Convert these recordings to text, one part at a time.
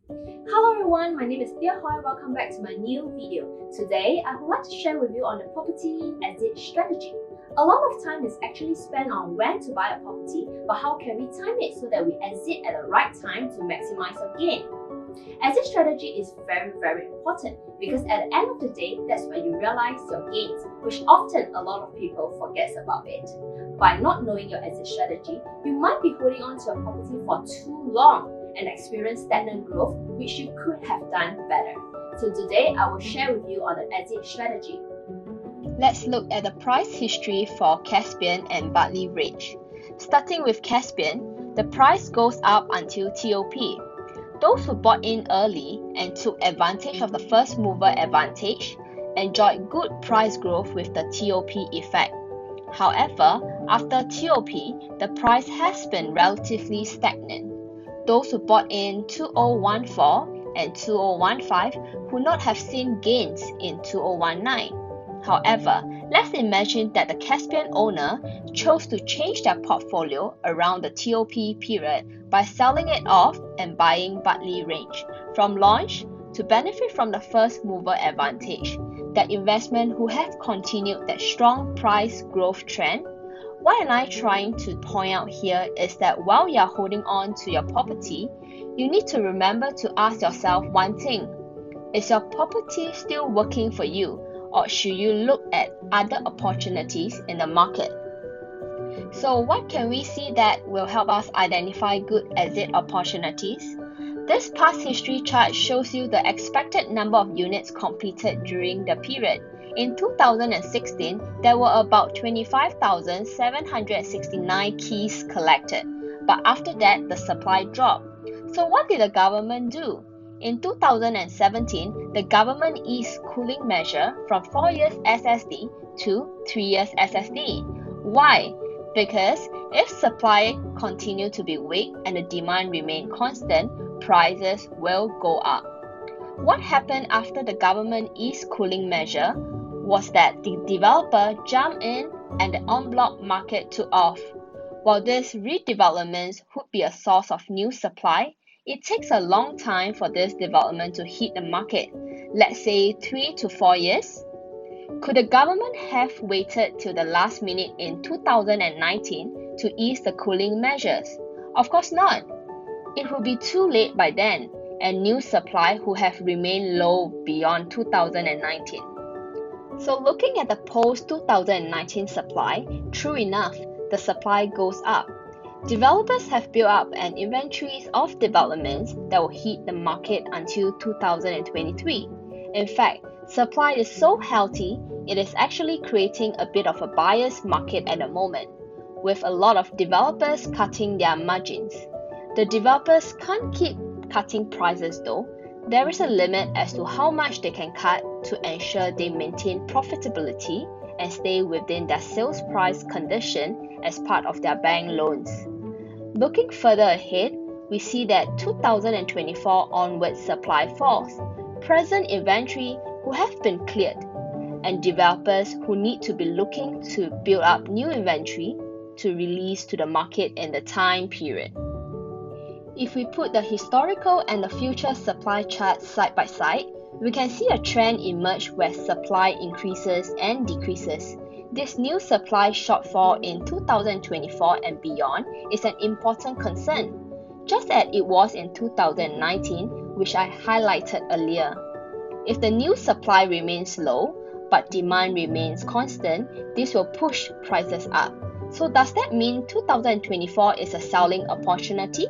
Hello everyone, my name is Thea Hoy. Welcome back to my new video. Today, I would like to share with you on the property exit strategy. A lot of time is actually spent on when to buy a property, but how can we time it so that we exit at the right time to maximize our gain? Exit strategy is very important because at the end of the day, that's when you realize your gains, which often a lot of people forgets about it. By not knowing your exit strategy, you might be holding on to a property for too long and experience stagnant growth, which you could have done better. So today, I will share with you on the exit strategy. Let's look at the price history for Caspian and Bartley Ridge. Starting with Caspian, the price goes up until TOP. Those who bought in early and took advantage of the first mover advantage enjoyed good price growth with the TOP effect. However, after TOP, the price has been relatively stagnant. Those who bought in 2014 and 2015 would not have seen gains in 2019. However, let's imagine that the Caspian owner chose to change their portfolio around the TOP period by selling it off and buying Bartley Ridge. From launch to benefit from the first mover advantage, that investment who have continued that strong price growth trend. What am I trying to point out here is that while you are holding on to your property, you need to remember to ask yourself one thing. Is your property still working for you, or should you look at other opportunities in the market? So what can we see that will help us identify good exit opportunities? This past history chart shows you the expected number of units completed during the period. In 2016, there were about 25,769 keys collected, but after that, the supply dropped. So what did the government do? In 2017, the government eased cooling measure from 4 years SSD to 3 years SSD. Why? Because if supply continue to be weak and the demand remain constant, prices will go up. What happened after the government eased cooling measure was that the developer jumped in and the en bloc market took off. While these redevelopments would be a source of new supply, it takes a long time for this development to hit the market, let's say 3 to 4 years. Could the government have waited till the last minute in 2019 to ease the cooling measures? Of course not. It would be too late by then, and new supply would have remained low beyond 2019. So looking at the post-2019 supply, true enough, the supply goes up. Developers have built up an inventory of developments that will hit the market until 2023. In fact, supply is so healthy, it is actually creating a bit of a buyer's market at the moment, with a lot of developers cutting their margins. The developers can't keep cutting prices though. There is a limit as to how much they can cut to ensure they maintain profitability and stay within their sales price condition as part of their bank loans. Looking further ahead, we see that 2024 onwards supply falls, present inventory who have been cleared, and developers who need to be looking to build up new inventory to release to the market in the time period. If we put the historical and the future supply charts side by side, we can see a trend emerge where supply increases and decreases. This new supply shortfall in 2024 and beyond is an important concern, just as it was in 2019, which I highlighted earlier. If the new supply remains low, but demand remains constant, this will push prices up. So does that mean 2024 is a selling opportunity?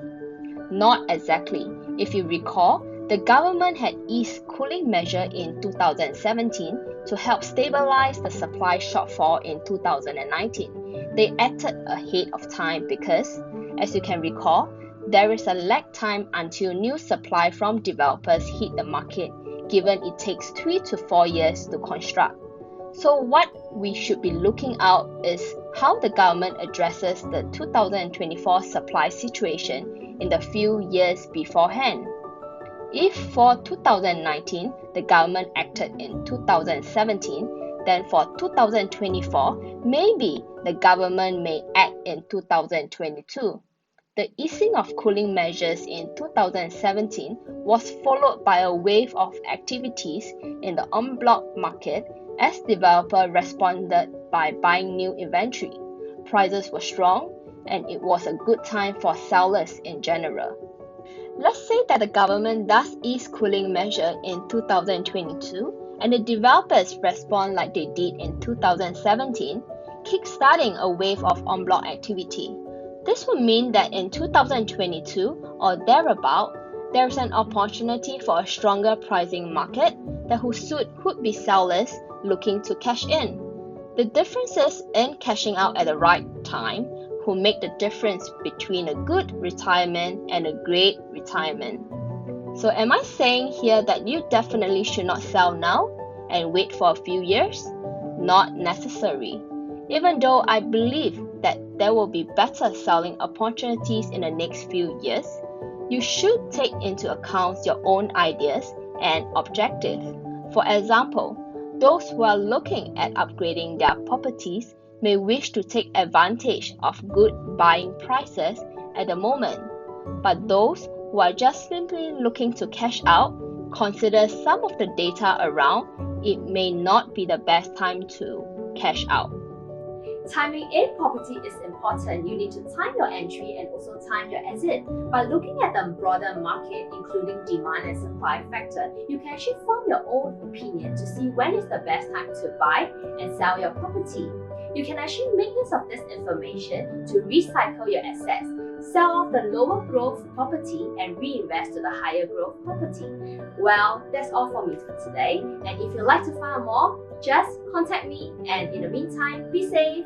Not exactly. If you recall, the government had eased cooling measure in 2017 to help stabilize the supply shortfall in 2019. They acted ahead of time because, as you can recall, there is a lag time until new supply from developers hit the market, given it takes 3 to 4 years to construct. So what we should be looking out is how the government addresses the 2024 supply situation in the few years beforehand. If for 2019, the government acted in 2017, then for 2024, maybe the government may act in 2022. The easing of cooling measures in 2017 was followed by a wave of activities in the en bloc market as developers responded by buying new inventory. Prices were strong, and it was a good time for sellers in general. Let's say that the government does ease cooling measure in 2022 and the developers respond like they did in 2017, kickstarting a wave of en bloc activity. This would mean that in 2022 or thereabout, there's an opportunity for a stronger pricing market that would suit would-be sellers looking to cash in. The differences in cashing out at the right time will make the difference between a good retirement and a great retirement. So am I saying here that you definitely should not sell now and wait for a few years? Not necessary. Even though I believe that there will be better selling opportunities in the next few years, you should take into account your own ideas and objectives. For example, those who are looking at upgrading their properties may wish to take advantage of good buying prices at the moment, but those who are just simply looking to cash out, consider some of the data around, it may not be the best time to cash out. Timing in property is important. You need to time your entry and also time your exit. By looking at the broader market, including demand and supply factor, you can actually form your own opinion to see when is the best time to buy and sell your property. You can actually make use of this information to recycle your assets, sell off the lower growth property and reinvest to the higher growth property. Well, that's all for me for today. And if you'd like to find out more, just contact me. And in the meantime, be safe.